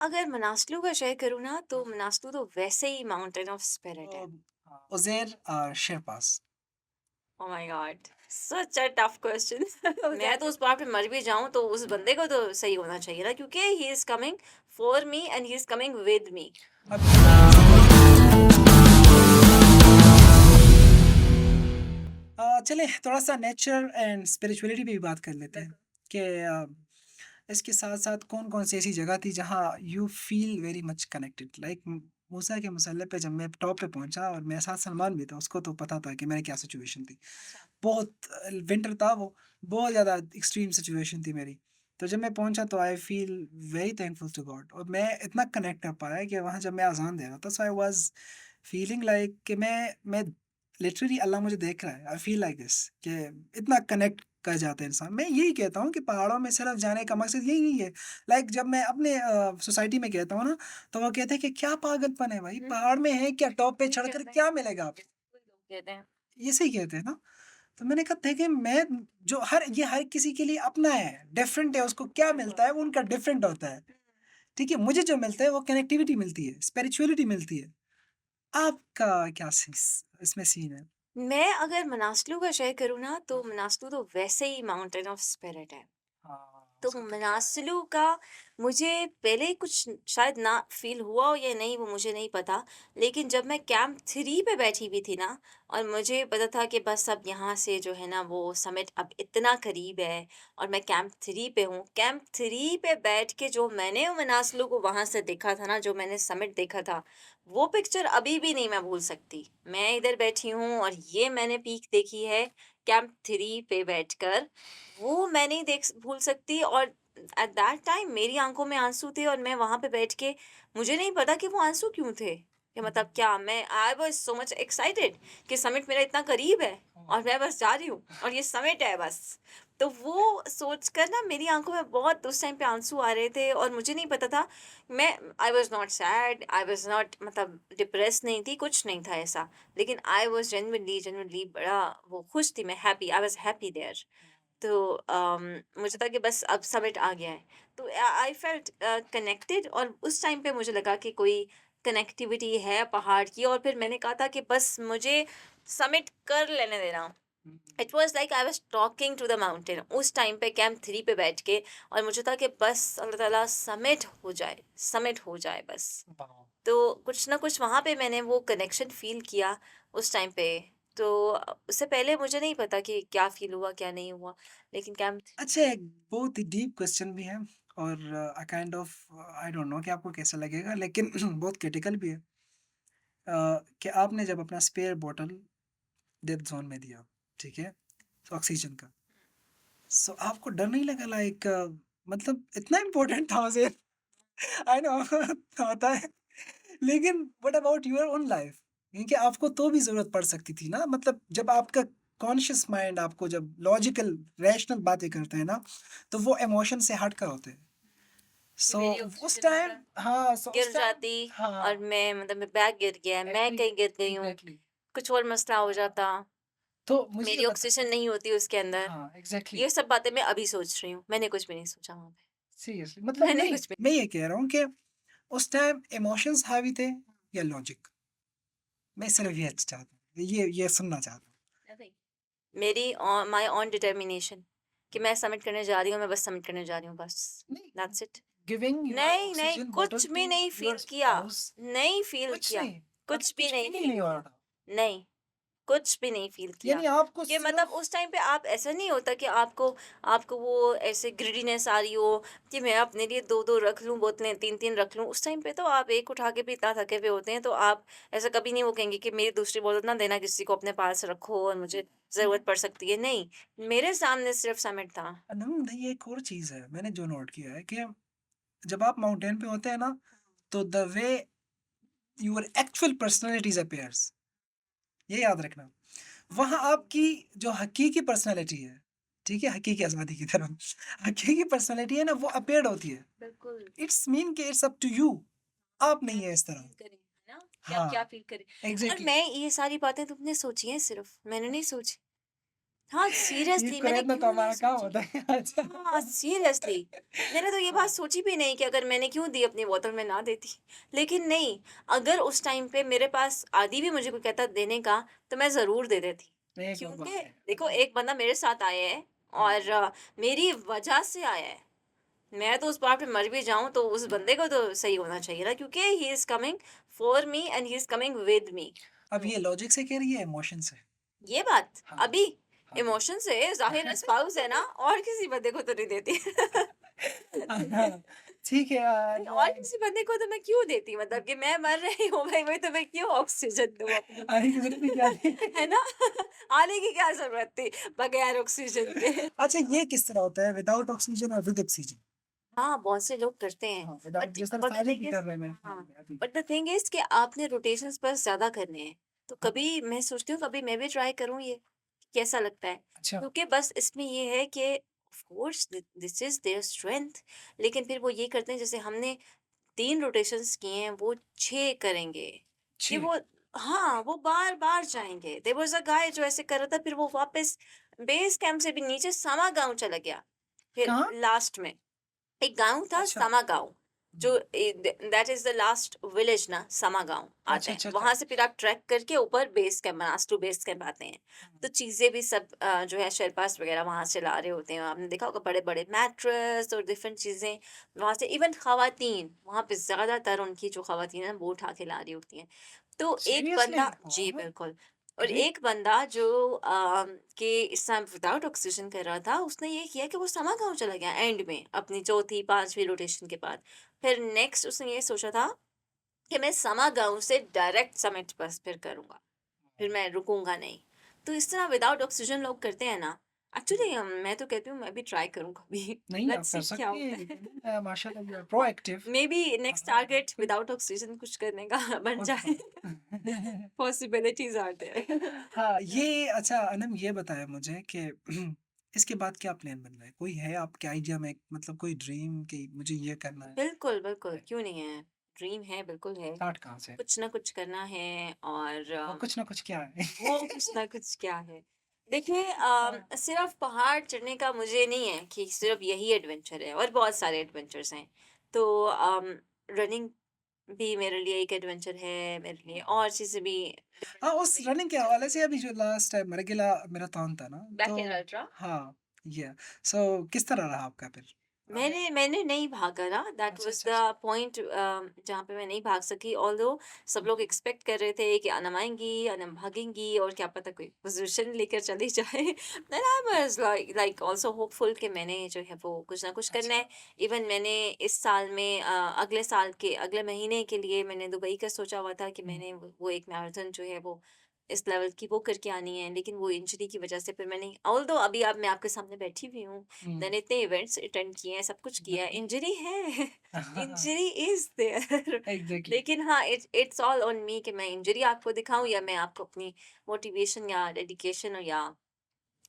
अगर मनासलू का शेयर करूँ ना तो मनासलू तो वैसे ही माउंटेन ऑफ स्पिरिट है। Uzair Sherpas. Oh my God! Such a tough question. मैं तो उस बात पे मर भी जाऊँ तो उस बंदे को तो सही होना चाहिए ना, क्योंकि he is coming for me and he is coming with me. अब चलें थोड़ा-सा नेचर एंड स्पिरिचुअलिटी पे भी बात कर लेते हैं कि इसके साथ-साथ कौन-कौन सी ऐसी जगह थी जहाँ you feel very much connected like Musa के मुसल्ले पे जब मैं टॉप पे पहुँचा और मेरे साथ सलमान भी था, उसको तो पता था कि मेरी क्या सिचुएशन थी। अच्छा। बहुत विंटर था वो, बहुत ज़्यादा एक्सट्रीम सिचुएशन थी मेरी। तो जब मैं पहुँचा तो I feel very thankful to God और मैं इतना कनेक्ट कर पाया कि वहाँ जब मैं अज़ान दे रहा था सो आई वाज़ फ़ीलिंग लाइक कि मैं लिटरली अल्लाह मुझे देख रहा है। आई फ़ील लाइक दिस कि इतना कनेक्ट कर जाता है इंसान। मैं यही कहता हूँ कि पहाड़ों में सिर्फ़ जाने का मकसद यही नहीं है। लाइक जब मैं अपने सोसाइटी में कहता हूँ ना, तो वो कहते हैं कि क्या पागलपन है भाई, हुँ, पहाड़ में है क्या, टॉप पे सही चढ़कर कहते हैं। क्या मिलेगा आपको? बिल्कुल लोग कहते हैं। ये सही कहते हैं ना? तो मैंने कहा देखिए मैं जो हर किसी के लिए अपना है, डिफरेंट है, उसको क्या मिलता है वो उनका डिफरेंट होता है। ठीक है? मुझे जो मिलता है वो कनेक्टिविटी मिलती है, स्पिरिचुअलिटी मिलती है। आपका क्या सीस इसमें सीन है? मैं अगर मनासलू का शेयर करूँ ना तो मनासलू तो वैसे ही माउंटेन ऑफ स्पिरिट है। हाँ, तो उसका तो क्या है? मनासलू का मुझे पहले कुछ शायद ना फ़ील हुआ हो या नहीं वो मुझे नहीं पता। लेकिन जब मैं कैंप 3 पे बैठी हुई थी ना और मुझे पता था कि बस अब यहाँ से जो है ना वो समिट अब इतना करीब है और मैं कैंप 3 पे हूँ। कैंप 3 पे बैठ के जो मैंने मनासलू को वहाँ से देखा था ना, जो मैंने समिट देखा था, वो पिक्चर अभी भी नहीं मैं भूल सकती। मैं इधर बैठी हूँ और ये मैंने पीक देखी है कैंप 3 पे बैठकर। वो मैं नहीं भूल सकती और एट दैट टाइम मेरी आँखों में आँसू थे और मैं वहाँ पे बैठ के मुझे नहीं पता कि वो आँसू क्यों थे? कि हुँ, मतलब क्या मैं I was so much excited कि समिट मेरा इतना करीब है हुँ, और मैं बस जा रही हूँ और ये समिट है बस। तो वो सोचकर ना मेरी आँखों में बहुत उस टाइम पे आँसू आ रहे थे और मुझे नहीं पता था मैं I was not sad, I was not मतलब डिप्रेस्ड नहीं थी, कुछ नहीं था ऐसा। लेकिन आई वाज़ जेनुइनली बड़ा वो खुश थी मैं happy I was happy there. तो मुझे था कि बस अब समिट आ गया है। तो आई फेल्ट कनेक्टेड और उस टाइम पे मुझे लगा कि कोई कनेक्टिविटी है पहाड़ की और फिर मैंने कहा था कि बस मुझे समिट कर लेने देना। Hmm, it was like I was talking to the mountain उस टाइम पे कैंप 3 पे बैठ के और मुझे था कि बस अल्लाह ताला समिट हो जाए बस। वाओ! तो कुछ ना कुछ वहाँ पे मैंने वो कनेक्शन फ़ील किया उस टाइम पे। तो उससे पहले मुझे नहीं पता कि क्या फ़ील हुआ, क्या नहीं हुआ। लेकिन कैंप अच्छा एक बहुत ही डीप क्वेश्चन भी है और kind of I don't know कि आपको कैसा लगेगा लेकिन बहुत क्रिटिकल भी है। कि आपने जब अपना स्पेयर बॉटल डेथ ज़ोन में दिया, ठीक है? ऑक्सीजन का। सो आपको डर नहीं लगा लाइक मतलब इतना इम्पोर्टेंट था उसे आई नो होता है लेकिन what about your own life? क्योंकि आपको तो भी ज़रूरत पड़ सकती थी ना मतलब जब आपका कॉन्शियस माइंड आपको जब लॉजिकल रैशनल बातें करते हैं ना, तो वो इमोशन से हटकर होते हैं। कि सो मेरी उस ऑक्सीजन टाइम मतलब हाँ, सो गिर उस टाइम जाती और हाँ, मैं मतलब मेरा बैग गिर गया है, मैं एग्ज़ैक्टली, कहीं गिर गई हूँ, एग्ज़ैक्टली। कुछ और मसला हो जाता, तो मुझे ये मेरी बता ऑक्सीजन नहीं होती उसके अंदर। हाँ, एग्ज़ैक्टली। ये सब बातें मैं अभी सोच रही हूँ। मैंने कुछ भी नहीं सोचा वहाँ पे। सीरियसली मतलब मैंने नहीं, कुछ भी मैं ये कह रहा हूँ कि उस टाइम इमोशंस हावी थे या लॉजिक? मैं सिर्फ ये चाहता हूँ, ये सुनना चाहता हूँ। नहीं। मेरी माय ओन डिटर्मिनेशन कि मैं सबमिट करने जा रही हूँ, मैं बस सबमिट करने जा रही हूँ बस। नहीं, दैट्स इट। गिविंग योर नहीं, नहीं, ऑक्सीजन बॉटल कुछ भी टू नहीं योर फ़ील किया। स्पाउस नहीं फ़ील कुछ किया। नहीं, मतलब कुछ भी कुछ नहीं फील ही फ़ील नहीं हो रहा किया। था। नहीं। कुछ भी नहीं फ़ील किया। यानी आपको कि मतलब सिर्फ उस टाइम पे आप ऐसा नहीं होता कि आपको आपको वो ऐसे ग्रीडीनेस आ रही हो कि मैं अपने लिए 2-2 रख लूँ बोतलें, 3-3 रख लूँ। उस टाइम पे तो आप एक उठा के भी इतना थके हुए होते हैं, तो आप ऐसा कभी नहीं वो कहेंगे कि मेरी दूसरी बोतल ना देना किसी को अपने पास रखो और मुझे ज़रूरत पड़ सकती है। नहीं, मेरे सामने सिर्फ़ समिट था। नहीं एक और चीज़ है, मैंने जो नोट किया है कि जब आप माउंटेन पे होते हैं ना, तो the way your actual personalities appears ये याद रखना। वहाँ आपकी जो हकीकी पर्सनैलिटी है, ठीक है? हकीकी आज़ादी की तरह हकीकी पर्सनैलिटी है ना वो अपीयर्ड होती है। बिल्कुल। इट्स मीन कि इट्स अप टू यू, आप नहीं आप है क्या इस तरह। फ़ील करें, है ना? कि आप क्या हाँ, फ़ील करें। और एग्ज़ैक्टली। मैं ये सारी बातें तुमने सोची हैं सिर्फ़, मैंने नहीं सोची। हाँ, ईद सीरियसली को मैंने रहना तो क्यों नहीं हमारा काम सोचा? होता है। अच्छा। हाँ, सीरियसली मैंने तो ये बात हाँ, सोची भी नहीं कि अगर मैंने क्यों दी अपनी बोतल में ना देती। लेकिन नहीं, अगर उस टाइम पे मेरे पास आदि भी मुझे कोई कहता देने का, तो मैं ज़रूर दे देती। एक और क्योंकि बात है, देखो पता है? एक बंदा मेरे साथ आया है हुँ, और मेरी वजह से आया है। मैं तो उस बात पे मर भी जाऊँ तो उस बंदे को तो सही होना चाहिए ना क्योंकि he is coming for me and he is coming with me. अब तो ये लॉजिक से कह रही है इमोशन से? ये बात हाँ, अभी हाँ। इमोशन से ज़ाहिर है स्पाउस है ना और किसी बंदे को तो नहीं देती। हाँ, ठीक है नहीं और यार। किसी बंदे को तो मैं क्यों देती मतलब कि मैं मर रही हूँ भाई वही तो मैं क्यों ऑक्सीजन दूँ अपनी, आने की ज़रूरत ही क्या थी? है ना? आने की क्या ज़रूरत थी बगैर ऑक्सीजन के? अच्छा, ये किस तरह होता है विदाउट ऑक्सीजन और विद ऑक्सीजन? हाँ, बहुत से लोग करते हैं। हाँ, विदाउट बट जिस तरह बट द साहिल थिंग भी इज़ कर रहे हैं मेरे ख्याल हाँ, में अभी। बट द थिंग इज़ कि आपने रोटेशंस बस ज़्यादा करने हैं। तो हाँ, कभी मैं सोचती हूँ कभी मैं भी ट्राई करूँ ये, कैसा लगता है? अच्छा, क्योंकि बस इसमें ये है कि of course this is their strength लेकिन फिर वो ये करते हैं जैसे हमने 3 रोटेशंस किए हैं, वो 6 करेंगे। कि 6 वो हाँ, वो बार-बार जाएँगे। देयर वाज़ अ गाय जो ऐसे कर रहा था फिर वो वापस बेस कैंप से भी नीचे समा गाँव चला गया। फिर कहाँ? लास्ट में एक गाँव था अच्छा, समा गाँव, हुँ, जो that is the last village ना समा गाँव आता अच्छा, है। अच्छा, अच्छा। वहाँ से फिर आप ट्रैक करके ऊपर base camp Manas to base camp आते हैं। तो हुँ, चीज़ें भी सब जो है शेरपास वगैरह वहाँ से ला रहे होते हैं। आपने देखा होगा बड़े-बड़े मैट्रेस और डिफरेंट चीज़ें वहाँ से इवन ख़वातीन, वहाँ पे ज़्यादातर उनकी जो ख़वातीन हैं वो उठा के ला रही होती हैं। तो एक सीरियसली? बंदा जी, वाह! बिल्कुल। और ग्रेट। एक बंदा जो कि इस टाइम विदाउट ऑक्सीजन कर रहा था, उसने ये किया कि वो समा गाँव चला गया एंड में, अपनी चौथी, 5वीं रोटेशन के बाद। फिर नेक्स्ट उसने ये सोचा था कि मैं समा गाँव से डायरेक्ट समिट बस फिर करूँगा, फिर मैं रुकूँगा नहीं। तो इस तरह विदाउट ऑक्सीजन लोग करते हैं ना, हुँ, एक्चुअली मैं तो कहती हूँ मैं भी ट्राई करूँ कभी, नहीं आप लेट्स कर सी क्या सकती होता है। हैं, माशाल्लाह यू आर हाँ, प्रोएक्टिव। मेबी नेक्स्ट हाँ, टारगेट बिल्कुल। विदाउट ऑक्सीजन कुछ करने का बन बहुत जाए। बढ़िया। Possibilities are there. हाँ, ये अच्छा अनम ये बताएँ मुझे कि इसके बाद क्या प्लान बन रहा है? कोई है आपके आइडिया में मतलब कोई ड्रीम कि मुझे ये करना बिल्कुल, बिल्कुल, है? क्यों नहीं है? ड्रीम है, बिल्कुल है। स्टार्ट कहाँ से? कुछ ना कुछ करना है और वो कुछ ना कुछ क्या है? वो कुछ ना कुछ क्या है? देखिए हाँ, सिर्फ़ पहाड़ चढ़ने का मुझे नहीं है कि सिर्फ़ यही एडवेंचर है और बहुत सारे एडवेंचर्स हैं। तो रनिंग भी मेरे लिए एक एडवेंचर है, मेरे लिए और चीज़ें भी डिफरेंट हाँ, उस रनिंग के हवाले से अभी जो लास्ट टाइम मरगिला मैराथन था ना, बैक इन तो अल्ट्रा हाँ, सो किस तरह रहा आपका फिर? आपने मैंने मैंने नहीं भागा ना दैट अच्छा, वाज़ अच्छा, द अच्छा। पॉइंट जहाँ पे मैं नहीं भाग सकी ऑल्दो सब हुँ, लोग एक्सपेक्ट कर रहे थे कि अनम आएँगी, अनम भागेंगी और क्या पता कोई पोज़ीशन लेकर चली जाए। Then I was like also hopeful कि मैंने जो है वो कुछ ना कुछ करना अच्छा, है। इवन मैंने इस साल में अगले साल के अगले महीने के लिए मैंने दुबई का सोचा हुआ था कि हुँ, मैंने वो एक मैराथन जो है वो इस लेवल की वो करके आनी है, लेकिन वो इंजरी की वज़ह से फिर मैंने ऑल्दो अभी अब मैं आपके सामने बैठी हुई हूँ हुँ, मैंने इतने इवेंट्स अटेंड किए हैं, सब कुछ किया है, बिल्कुल। इंजरी है, हाँ, हाँ, हाँ, इंजरी इज़ देयर एग्ज़ैक्टली। लेकिन हाँ, इट्स ऑल ऑन मी कि मैं इंजरी आपको दिखाऊँ या मैं आपको अपनी मोटिवेशन या डेडिकेशन या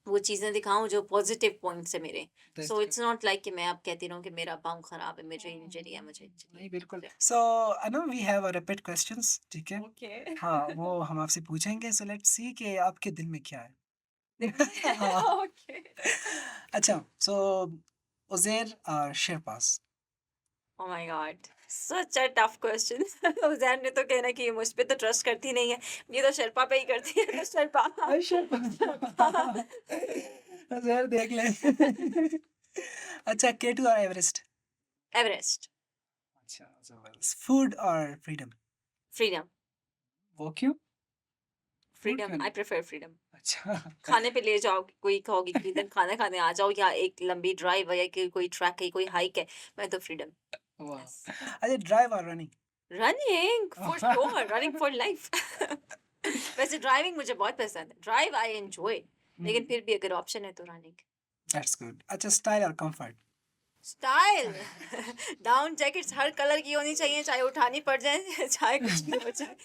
वो चीज़ें दिखाऊँ जो पॉज़िटिव पॉइंट्स है मेरे। That's so it's good. Not like कि मैं अब कहती रहूँ कि मेरा पाँव खराब है, मुझे इंजरी है, मुझे इंजरी नहीं, बिल्कुल। है। So Anu we have a rapid questions ठीक है? ओके हाँ, वो हम आपसे पूछेंगे सो लेट्स सी कि आपके दिल में क्या है? दिल में हाँ। ओके अच्छा, so Uzair Sherpas. Oh my God! Such a tough question Uzair ने तो कहना कि ये मुझ पे तो ट्रस्ट करती नहीं है, ये तो शिल्पा पे ही करती है तो शिल्पा शेरपास शिल्पा उज़ैर देख ले। अच्छा, K2 और एवरेस्ट? एवरेस्ट, अच्छा, ज़बरदस्त। फूड और फ्रीडम? फ्रीडम, वो क्यों? फूड फ्रीडम क्यों आई नहीं? Prefer freedom. अच्छा। खाने पे ले जाओ, कोई कहोगी कि इधर खाना खाने आ जाओ या एक लंबी ड्राइव है या कि कोई ट्रैक है, कोई हाइक है, मैं तो फ्रीडम। यस। वाह! अच्छा ड्राइव और running? Running for sure, running for life वैसे ड्राइविंग मुझे बहुत पसंद है, ड्राइव आई एन्जॉय हुँ, लेकिन फिर भी अगर ऑप्शन है तो रनिंग। That's good. अच्छा स्टाइल और कम्फर्ट? स्टाइल डाउन जैकेट्स हर कलर की होनी चाहिए, चाहे उठानी पड़ जाए, चाहे कुछ भी हो जाए।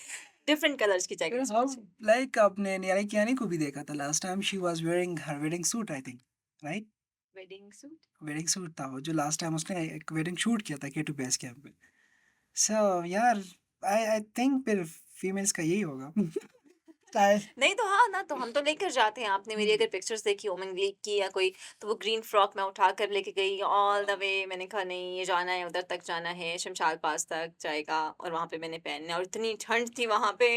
डिफरेंट कलर्स की फिर जैकेट्स होनी हम चाहिए। लाइक आपने नियारा कियानी को भी देखा था last time she was wearing her wedding suit I think, right? Wedding suit? Wedding suit था वो जो लास्ट टाइम उसने एक वेडिंग शूट किया था K2 बेस कैंप पे। सो यार आई आई थिंक फिर फीमेल्स का यही होगा स्टाइल। नहीं तो हाँ ना, तो हम तो लेकर जाते हैं। आपने मेरी हुँ। अगर पिक्चर्स देखी ओमेन लीग की या कोई, तो वो ग्रीन फ्रॉक मैं उठाकर लेके गई ऑल द वे। मैंने कहा नहीं, ये जाना है, उधर तक जाना है, शमशाल पास तक जाएगा, और वहाँ पे मैंने पहनना है। और इतनी ठंड थी वहाँ पे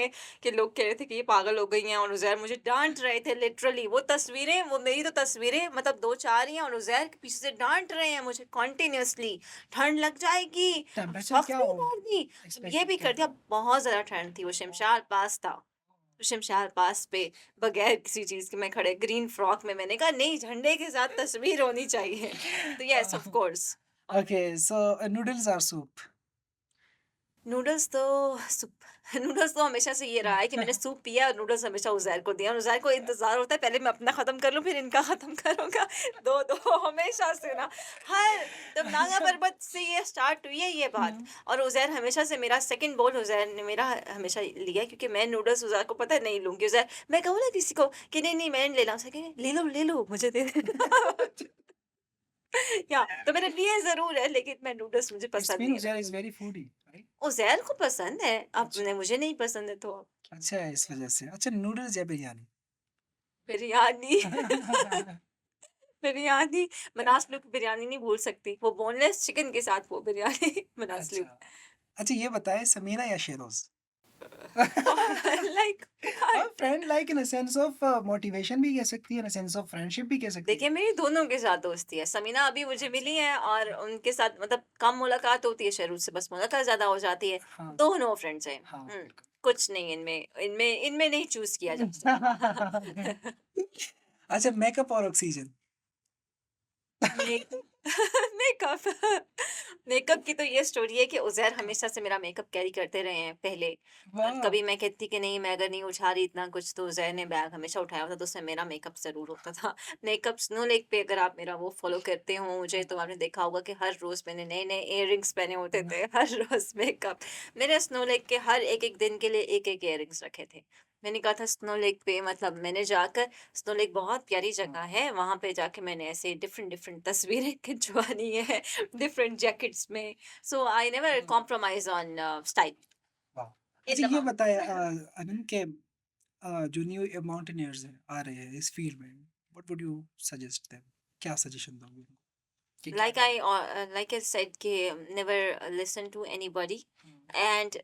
कि लोग कह रहे थे कि ये पागल हो गई हैं, और उज़ैर मुझे डाँट रहे थे लिटरली। वो तस्वीरें, वो मेरी तो तस्वीरें मतलब 2-4 ही हैं, और उज़ैर के पीछे से डाँट रहे हैं मुझे कंटीन्यूअसली, ठंड लग जाएगी, टेम्परेचर सॉक्स क्या भी हो उतार दी। ये एक्सपेक्टेड भी क्या कर दिया, था? बहुत ज़्यादा ठंड थी, वो शमशाल पास था। तो शमशाल पास पे बगैर किसी चीज़ के मैं खड़े ग्रीन फ्रॉक में, मैंने कहा नहीं, झंडे के साथ तस्वीर होनी चाहिए। तो yes of course. Okay so noodles और सूप? नूडल्स तो सूप नूडल्स तो हमेशा से ये रहा है कि मैंने सूप पिया और नूडल्स हमेशा उज़ैर को दिया, और उज़ैर को इंतज़ार होता है पहले मैं अपना ख़त्म कर लूँ फिर इनका ख़त्म करूँगा। 2-2 हमेशा से ना, हर जब नागा अच्छा। परबत से ये स्टार्ट हुई है ये बात। हुँ। और उज़ैर हमेशा से मेरा सेकंड बोल उज़ैर ने मेरा हमेशा लिया, क्योंकि मैं नूडल्स उज़ैर को पता है नहीं लूँगी। उज़ैर, मैं कहूँ ना किसी को कि नहीं-नहीं मैं नहीं लेना, उज़ैर कहेंगे ले लो मुझे दे दे। या तो मैंने लिए ज़रूर है, लेकिन मैं नूडल्स मुझे इट्स पसंद मीन नहीं है। Uzair is very foodie, right? Uzair को पसंद है, अब अच्छा। मुझे नहीं पसंद है तो अब अच्छा है इस वज़ह से। अच्छा नूडल्स या बिरयानी? बिरयानी। बिरयानी, मनास लूप की बिरयानी नहीं भूल सकती, वो बोनलेस चिकन के साथ वो बिरयानी। मनास लूप। अच्छा। अच्छा ये बताएँ समीरा या शेरोज़? लाइक हाँ, what? Friend like in a sense of motivation भी कह सकती है, इन अ सेंस ऑफ फ्रेंडशिप भी कह सकती देखिए, है। मेरी दोनों के साथ दोस्ती है। समीना अभी मुझे मिली अच्छा। हैं, और उनके साथ मतलब कम मुलाकात होती है, शुरू से बस मुलाकात ज़्यादा हो जाती है। हाँ, दोनों फ्रेंड्स हैं। हाँ, बिल्कुल। कुछ नहीं इनमें इनमें इनमें नहीं चूज़ किया जा सकता। अच्छा मेकअप और ऑक्सीजन? मेकअप। मेकअप। मेकअप की तो ये स्टोरी है कि उज़ैर हमेशा से मेरा मेकअप कैरी करते रहे हैं पहले। और वाह! कभी मैं कहती कि नहीं, मैं अगर नहीं उठा रही इतना कुछ, तो उज़ैर ने बैग हमेशा उठाया होता, तो उसमें मेरा मेकअप ज़रूर होता था। मेकअप स्नो लेक पे अगर आप मेरा वो फ़ॉलो करते हो मुझे, तो आपने देखा होगा कि हर रोज़ मैंने नए-नए इयररिंग्स पहने होते थे। हर रोज़ मेकअप। मैंने स्नो लेक के हर एक-एक दिन के लिए एक-एक इयररिंग्स रखे थे। मैंने कहा था स्नो लेक पे, मतलब मैंने जाकर, स्नो लेक बहुत प्यारी जगह है, वहाँ पे जाके मैंने ऐसे डिफरेंट-डिफरेंट तस्वीरें खिंचवानी है, डिफरेंट जैकेट्स में। So I never hmm, compromise on style वाह! इन अच्छा द ये बताएँ माउंटेन्स। अनन के जो न्यू माउंटेनियर्स हैं, आ रहे हैं इस फील्ड में, what would you suggest them? क्या सजेशन दोगे उनको कि क्या करें? Like I said कि never listen to anybody hmm, and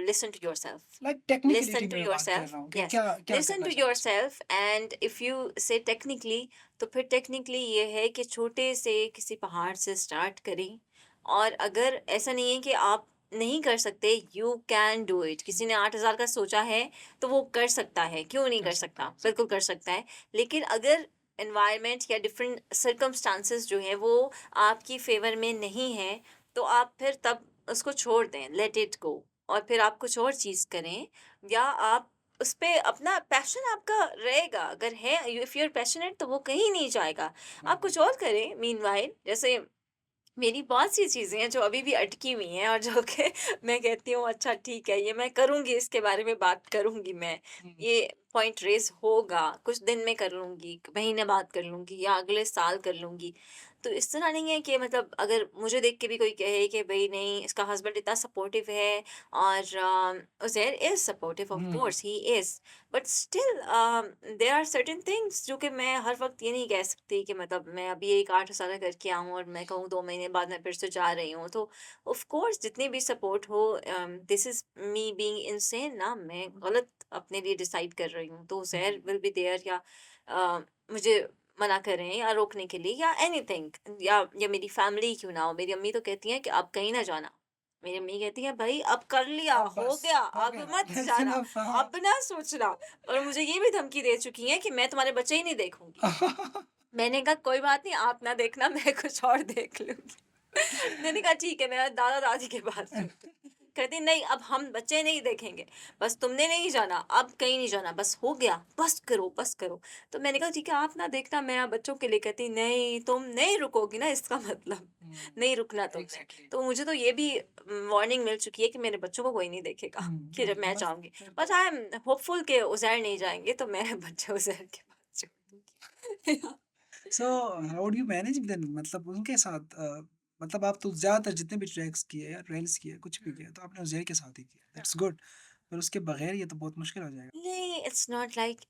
listen to yourself. Like Listen technicality to में बात कर yourself, रहा हूँ कि yes. क्या क्या Listen करना to चाहिए उसमें? yourself, and if you say technically, तो फिर technically ये है कि छोटे से किसी पहाड़ से स्टार्ट करें। और अगर ऐसा नहीं है कि आप नहीं कर सकते, you can do it। हुँ, किसी ने 8,000 का सोचा है, तो वो कर सकता है, क्यों नहीं कर कर सकता सकता? है, बिल्कुल एग्ज़ैक्टली। कर सकता है। लेकिन अगर एनवायरनमेंट या डिफरेंट सर्कमस्टांसेस जो हैं वो आपकी फ़ेवर में नहीं है, तो आप फिर तब उसको छोड़ दें, लेट इट गो, और फिर आप कुछ और चीज़ करें, या आप उस पे अपना पैशन आपका रहेगा। अगर है, इफ यू आर पैशनेट, तो वो कहीं नहीं जाएगा। हुँ, आप कुछ और करें मीनव्हाइल, जैसे मेरी बहुत सी चीज़ें हैं जो अभी भी अटकी हुई हैं, और जो कि मैं कहती हूँ अच्छा ठीक है, ये मैं करूँगी, इसके बारे में बात करूँगी मैं। हुँ, ये पॉइंट रेज़ होगा, कुछ दिन में कर लूँगी, महीने बाद कर लूँगी, या अगले साल कर लूँगी। तो इस तरह नहीं है कि मतलब अगर मुझे देख के भी कोई कहे कि भई नहीं, इसका हस्बैंड इतना सपोर्टिव है, और Uzair is supportive, of um, course ही is. But still there are certain things जो कि मैं हर वक़्त ये नहीं कह सकती कि मतलब मैं अभी एक 8 साल करके आऊँ और मैं कहूँ 2 महीने बाद मैं फिर से जा रही हूँ। तो ऑफ़ कोर्स जितनी भी सपोर्ट हो, this is me being insane ना, मैं गलत अपने लिए डिसाइड कर रही हूँ। तो हुँ, ज़हर विल बी देयर, या मुझे मना करें या रोकने के लिए या एनीथिंग, या मेरी फैमिली क्यों ना हो। मेरी अम्मी तो कहती हैं कि अब कहीं ना जाना। मेरी अम्मी कहती हैं भई अब कर लिया, अब हो बस गया, हो अब गया, मत दैट्स जाना, इनफ हाँ। अब ना सोचना। और मुझे ये भी धमकी दे चुकी हैं कि मैं तुम्हारे बच्चे ही नहीं देखूँगी। मैंने कहा कोई बात नहीं, आप ना देखना, मैं कुछ और देख लूँगी। मैंने कहा ठीक है, मैं दादा-दादी के पास चलती हूँ। कहती नहीं, अब हम बच्चे नहीं देखेंगे, बस तुमने नहीं जाना, अब कहीं नहीं जाना, बस हो गया, बस करो, बस करो। तो मैंने कहा ठीक है, आप ना देखना, मैं बच्चों के लिए। कहती नहीं, तुम नहीं रुकोगी ना, इसका मतलब हुँ, नहीं रुकना तुमने। एग्ज़ैक्टली। तो मुझे तो ये भी वार्निंग मिल चुकी है कि मेरे बच्चों को कोई नहीं देखेगा हुँ, कि जब मैं बस जाऊँगी। फिर बट तो आई एम होपफुल कि उज़ैर नहीं जाएँगे, तो मैं बच्चे उज़ैर के पास छोड़ दूँगी। So how do you manage then मतलब उनके साथ मतलब आप तो ज़्यादातर जितने भी ट्रैक्स किए या ट्रेल्स किए, कुछ भी किया, तो आपने उज़ैर के साथ ही किया, दैट्स गुड। पर उसके बगैर ये तो बहुत मुश्किल हो जाएगा। नहीं, इट्स नॉट लाइक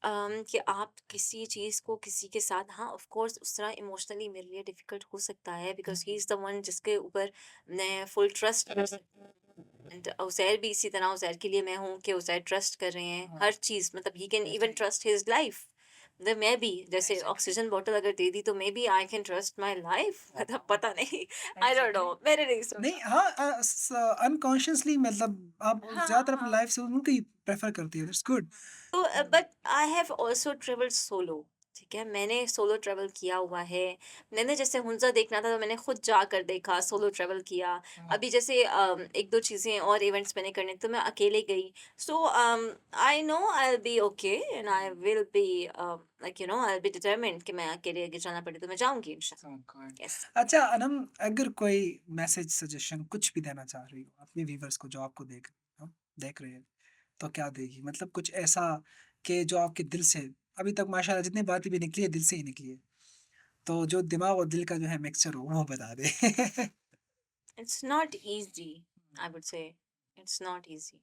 कि आप किसी चीज़ को किसी के साथ, हाँ, ऑफ कोर्स उस तरह इमोशनली मेरे लिए डिफ़िकल्ट हो सकता है, because he is the one जिसके ऊपर मैं फुल ट्रस्ट कर सकती हूँ। एंड उज़ैर भी इसी तरह, उज़ैर के लिए मैं हूँ कि उज़ैर ट्रस्ट कर रहे हैं हर चीज़, मतलब he can even trust his life. मतलब मैं भी जैसे ऑक्सीजन बॉटल अगर दे दी तो maybe I can trust my life, मतलब पता नहीं, आई डोंट नो, मैंने नहीं नहीं, सोचा। हाँ, अनकॉन्शियसली मतलब आप हाँ, ज़्यादातर अपनी हाँ। लाइफ से उनको ही प्रेफ़र करती है, दैट्स गुड। तो but I have also travelled solo, ठीक है? मैंने सोलो ट्रैवल किया हुआ है। मैंने जैसे हुंज़ा देखना था तो मैंने खुद जाकर देखा, सोलो ट्रैवल किया। अभी जैसे 1-2 चीज़ें और इवेंट्स मैंने करने तो मैं अकेले गई। So I know I will be okay and I will be like I will be determined कि मैं अकेले अगर जाना पड़े तो मैं जाऊँगी इंशाल्लाह। यस। अच्छा अनम, अगर कोई मैसेज, सजेशन कुछ भी देना चाह रही हो अपने व्यूअर्स को जो आपको देख रहे हैं, तो क्या देगी? मतलब कुछ ऐसा कि जो आपके दिल से अभी तक माशाल्लाह जितनी बातें भी निकली है, दिल से ही निकली है। तो जो दिमाग और दिल का जो है मिक्सचर हो, वो बता दें। It's not easy, I would say it's not easy.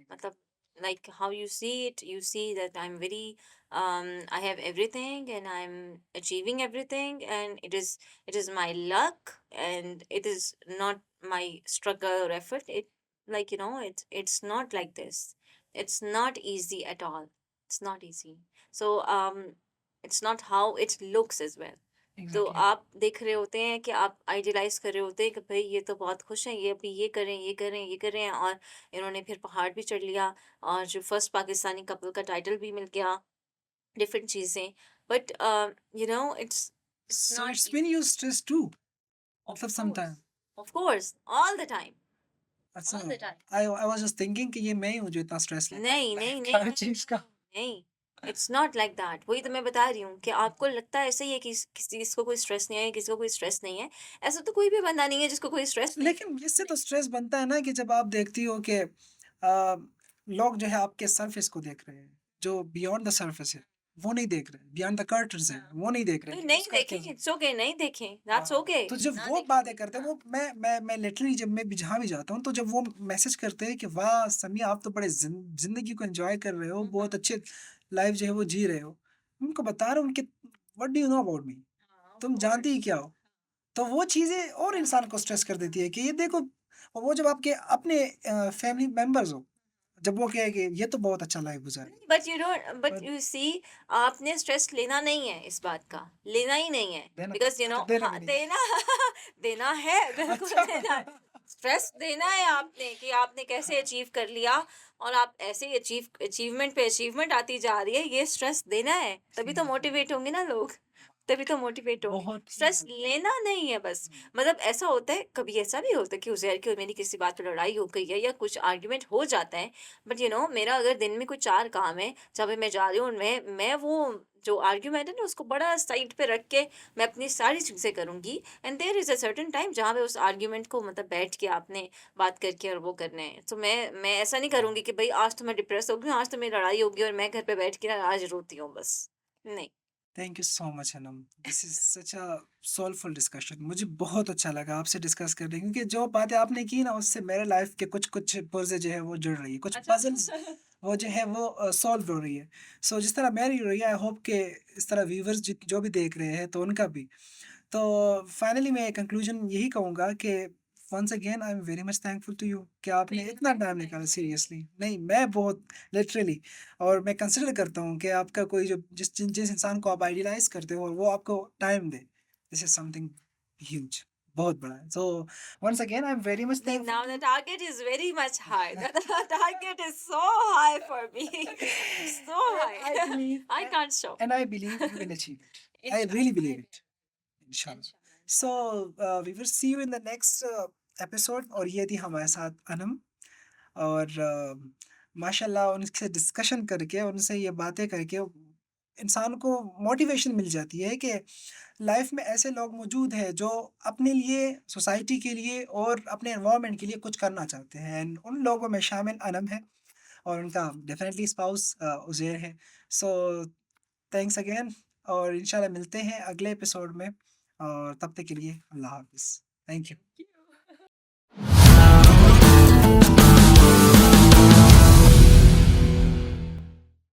मतलब like how you see it, you see that I'm very I have everything and I'm achieving everything, and it is my luck, and it is not my struggle or effort. It, like, it's not like this. It's not easy at all. It's not easy. So it's not how it looks as well. तो exactly. आप देख रहे होते हैं कि आप idealise कर रहे होते हैं कि भाई ये तो बहुत खुश हैं, ये अभी ये करें, ये करें, ये करें, और इन्होंने फिर पहाड़ भी चढ़ लिया, और जो फर्स्ट पाकिस्तानी कपल का टाइटल भी मिल गया, डिफरेंट चीजें, but it's so not it's been easy. Your stress too, of मतलब some course, time. Of course, all the time, अच्छा, all the time. I was just thinking कि ये मैं ही हूँ जो इतना स्ट्रेस लेता नहीं, रहता है नहीं, नहीं, हर नहीं, चीज़ का। नहीं, नहीं। It's not like that. वही तो मैं बता रही हूँ कि आपको लगता है ऐसे ही है कि किसी किसी को कोई स्ट्रेस नहीं है, किसी को कोई स्ट्रेस नहीं है। ऐसा तो कोई भी बंदा नहीं है जिसको कोई स्ट्रेस नहीं है। लेकिन इससे तो स्ट्रेस बनता है ना कि जब आप देखती हो कि लोग जो है आपके सरफेस को देख रहे हैं, जो बियॉन्ड द सरफेस है, वो नहीं देख रहे हैं, बियॉन्ड द कर्टन्स है, हाँ। वो नहीं देख रहे नहीं, हैं कि नहीं उसका क्या। देखें, इट्स ओके, नहीं देखें, दैट्स हाँ, ओके। तो जब ना वो देखें बातें भी, करते हैं, हाँ। वो मैं लिटरली जब मैं भी जहाँ भी जाता हूँ, तो जब वो मैसेज करते हैं कि वाह! समिया आप तो बड़े ज़िंदगी को एन्जॉय कर रहे हो, हुँ, बहुत हुँ। अच्छे लाइफ़ जो है वो जी रहे हो। उनको बता रहा हूँ कि what do you know about me? हाँ, ऑफ तुम जानती ही कोर्स। क्या हो? तो वो चीज़ें और इंसान को स्ट्रेस कर देती है कि ये देखो, और वो जब आपके अपने फैमिली मेंबर्स हो, जब वो कहे कि ये तो बहुत अच्छा लाइफ़ गुज़ार रही है। बट पर यू सी, आपने स्ट्रेस लेना नहीं है इस बात का, लेना ही नहीं है, देना बिकॉज़ अच्छा देना हाँ, भी नहीं देना देना है, है। बिल्कुल अच्छा। देना है। स्ट्रेस देना है आपने कि आपने कैसे हाँ, अचीव कर लिया, और आप ऐसे ही अचीवमेंट पे अचीवमेंट आती जा रही है, ये स्ट्रेस देना है, तभी तो सीरियसली मोटिवेट होंगे ना लोग, तभी तो मोटिवेट होंगे। बहुत ही स्ट्रेस लेना नहीं है बस। हुँ, मतलब ऐसा होता है, कभी ऐसा भी होता है कि उज़ैर की और मेरी किसी बात पे लड़ाई हो गई है या कुछ आर्गुमेंट हो जाता है, बट मेरा अगर दिन में कोई 4 काम है, जहाँ पे मैं जा रही हूँ और मैं वो जो आर्गुमेंट है ना उसको बड़ा साइड पे रख के मैं अपनी सारी चीज़ें करूँगी, and there is a certain time जहाँ पे उस आर्गुमेंट को मतलब बैठ के आपने बात करके और वो करना है। तो मैं ऐसा नहीं करूँगी कि भई आज तो मैं डिप्रेस हो गई हूँ, आज तो मेरी लड़ाई हो गई और मैं घर पे बैठ के ना आज रोती हूँ बस। नहीं। Thank you so much Anam. This is such a soulful discussion. मुझे बहुत अच्छा लगा आपसे डिस्कस करके, क्योंकि जो बातें आपने की ना उससे मेरे लाइफ़ के कुछ-कुछ पुर्ज़े जो है वो जुड़ रही है, कुछ अच्छा। पज़ल्स वो जो है वो सॉल्व हो रही है। सो जिस तरह मेरी हो रही है, आई होप कि इस तरह व्यूअर्स जो भी देख रहे हैं तो उनका भी। तो फाइनली मैं कंक्लूजन यही कहूँगा कि once again I am very much thankful to you कि आपने इतना टाइम निकाला सीरियसली। नहीं, मैं बहुत लिटरली, और मैं कंसिडर करता हूँ कि आपका कोई जो जिस इंसान को आप आइडियलाइज़ करते हो और वो आपको टाइम दे, दिस इज़ समथिंग ह्यूज, बहुत बड़ा है। So once again I am very much thankful Now to the you. target is very much high. The target is so high for me. So and high. I believe I can't stop. And I believe you will achieve it. I Inshallah. Really believe it. इंशाल्लाह। सो Inshallah. We will see you in the next episode, और ये थी हमारे साथ अनम, और माशाल्लाह उनसे डिस्कशन करके, उनसे ये बातें करके इंसान को मोटिवेशन मिल जाती है कि लाइफ में ऐसे लोग मौजूद हैं जो अपने लिए, सोसाइटी के लिए और अपने एनवायरनमेंट के लिए कुछ करना चाहते हैं, एंड उन लोगों में शामिल अनम है, और उनका डेफिनेटली स्पाउस उज़ैर है। सो थैंक्स अगेन, और इंशाल्लाह मिलते हैं अगले एपिसोड में, और तब तक के लिए अल्लाह हाफ़िज़। Thank you.